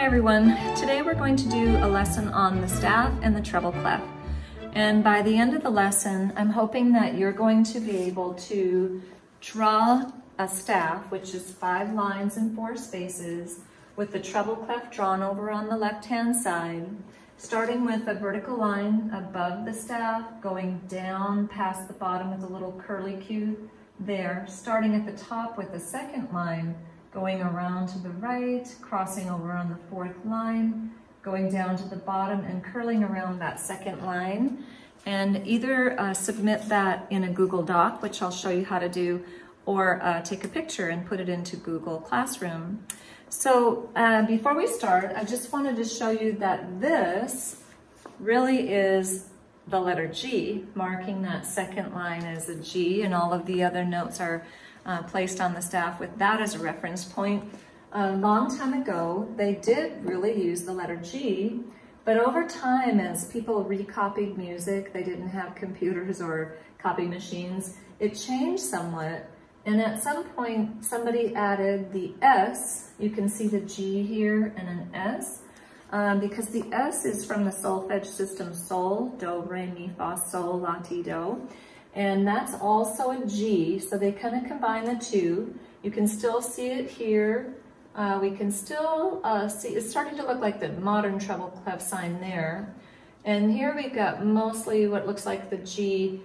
Hi everyone. Today we're going to do a lesson on the staff and the treble clef. And by the end of the lesson, I'm hoping that you're going to be able to draw a staff, which is 5 lines and 4 spaces, with the treble clef drawn over on the left-hand side, starting with a vertical line above the staff, going down past the bottom with a little curlicue there, starting at the top with a second line, going around to the right, crossing over on the 4th line, going down to the bottom and curling around that second line. And either submit that in a Google Doc, which I'll show you how to do, or take a picture and put it into Google Classroom. So before we start, I just wanted to show you that this really is the letter G, marking that second line as a G, and all of the other notes are placed on the staff with that as a reference point. A long time ago, they did really use the letter G, but over time, as people recopied music, they didn't have computers or copy machines, it changed somewhat. And at some point, somebody added the S. You can see the G here and an S, because the S is from the solfege system sol, do, re, mi, fa, sol, la, ti, do. And that's also a G, so they kind of combine the two. You can still see it here. We can still see, it's starting to look like the modern treble clef sign there. And here we've got mostly what looks like the G.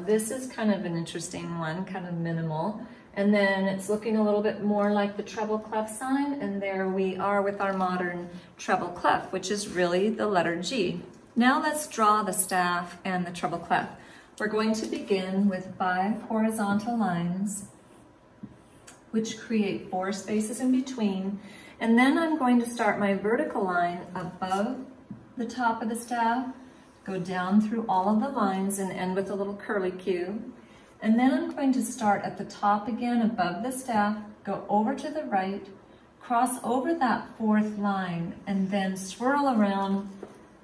This is kind of an interesting one, kind of minimal. And then it's looking a little bit more like the treble clef sign, and there we are with our modern treble clef, which is really the letter G. Now let's draw the staff and the treble clef. We're going to begin with 5 horizontal lines, which create 4 spaces in between. And then I'm going to start my vertical line above the top of the staff, go down through all of the lines and end with a little curlicue. And then I'm going to start at the top again above the staff, go over to the right, cross over that 4th line, and then swirl around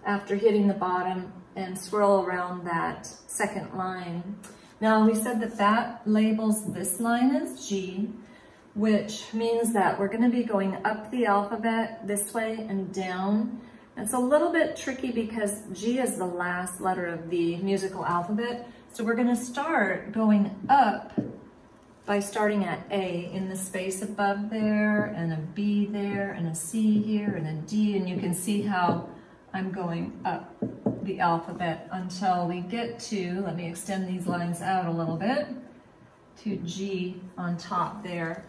after hitting the bottom and swirl around that 2nd line. Now we said that that labels this line as G, which means that we're going to be going up the alphabet this way and down. It's a little bit tricky because G is the last letter of the musical alphabet. So we're going to start going up by starting at A in the space above there, and a B there, and a C here, and a D, and you can see how I'm going up the alphabet until we get to, let me extend these lines out a little bit, to G on top there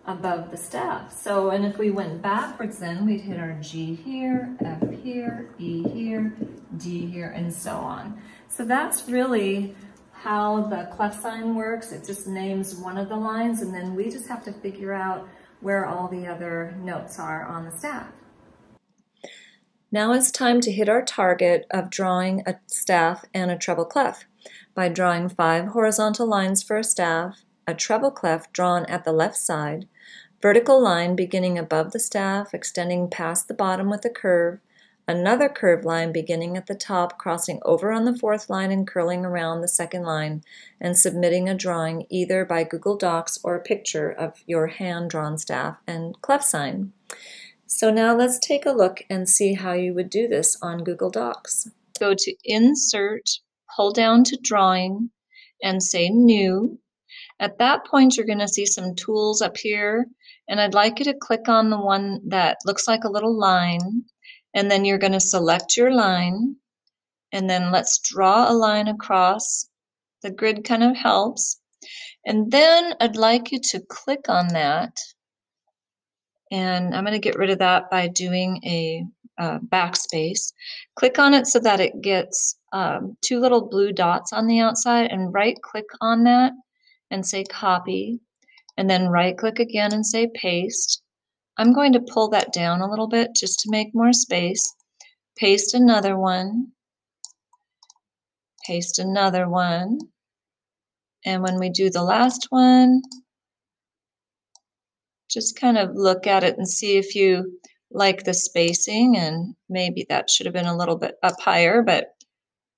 above the staff. So, and if we went backwards then, we'd hit our G here, F here, E here, D here, and so on. So that's really how the clef sign works. It just names one of the lines, and then we just have to figure out where all the other notes are on the staff. Now it's time to hit our target of drawing a staff and a treble clef by drawing 5 horizontal lines for a staff, a treble clef drawn at the left side, vertical line beginning above the staff, extending past the bottom with a curve, another curved line beginning at the top, crossing over on the 4th line and curling around the 2nd line, and submitting a drawing either by Google Docs or a picture of your hand-drawn staff and clef sign. So now let's take a look and see how you would do this on Google Docs. Go to Insert, pull down to Drawing, and say New. At that point, you're going to see some tools up here, and I'd like you to click on the one that looks like a little line, and then you're going to select your line, and then let's draw a line across. The grid kind of helps. And then I'd like you to click on that, and I'm going to get rid of that by doing a backspace. Click on it so that it gets 2 little blue dots on the outside, and right-click on that and say Copy, and then right-click again and say Paste. I'm going to pull that down a little bit just to make more space. Paste another one, paste another one, and when we do the last one, just kind of look at it and see if you like the spacing, and maybe that should have been a little bit up higher, but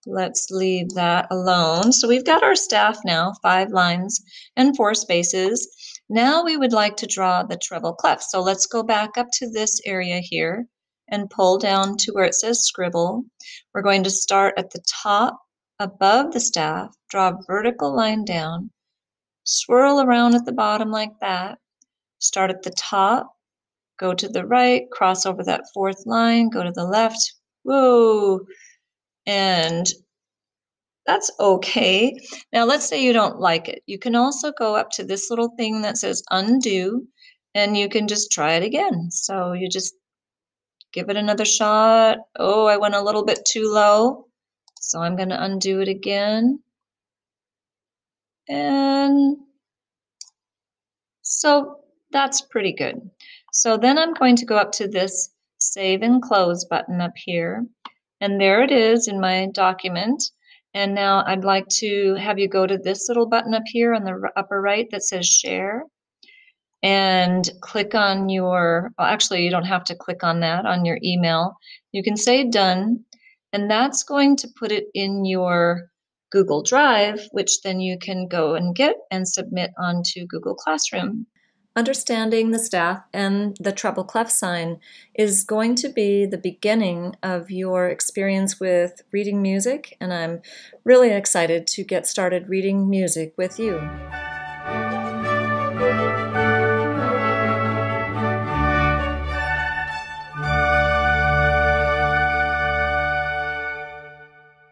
let's leave that alone. So we've got our staff now, 5 lines and 4 spaces. Now we would like to draw the treble clef. So let's go back up to this area here and pull down to where it says scribble. We're going to start at the top above the staff, draw a vertical line down, swirl around at the bottom like that, start at the top, go to the right, cross over that fourth line, go to the left, whoa, and that's okay. Now let's say you don't like it. You can also go up to this little thing that says undo, and you can just try it again. So you just give it another shot. Oh, I went a little bit too low, so I'm going to undo it again. And so that's pretty good. So then I'm going to go up to this Save and Close button up here. And there it is in my document. And now I'd like to have you go to this little button up here on the upper right that says Share. And click on your, well, actually you don't have to click on that, on your email. You can say Done. And that's going to put it in your Google Drive, which then you can go and get and submit onto Google Classroom. Understanding the staff and the treble clef sign is going to be the beginning of your experience with reading music, and I'm really excited to get started reading music with you.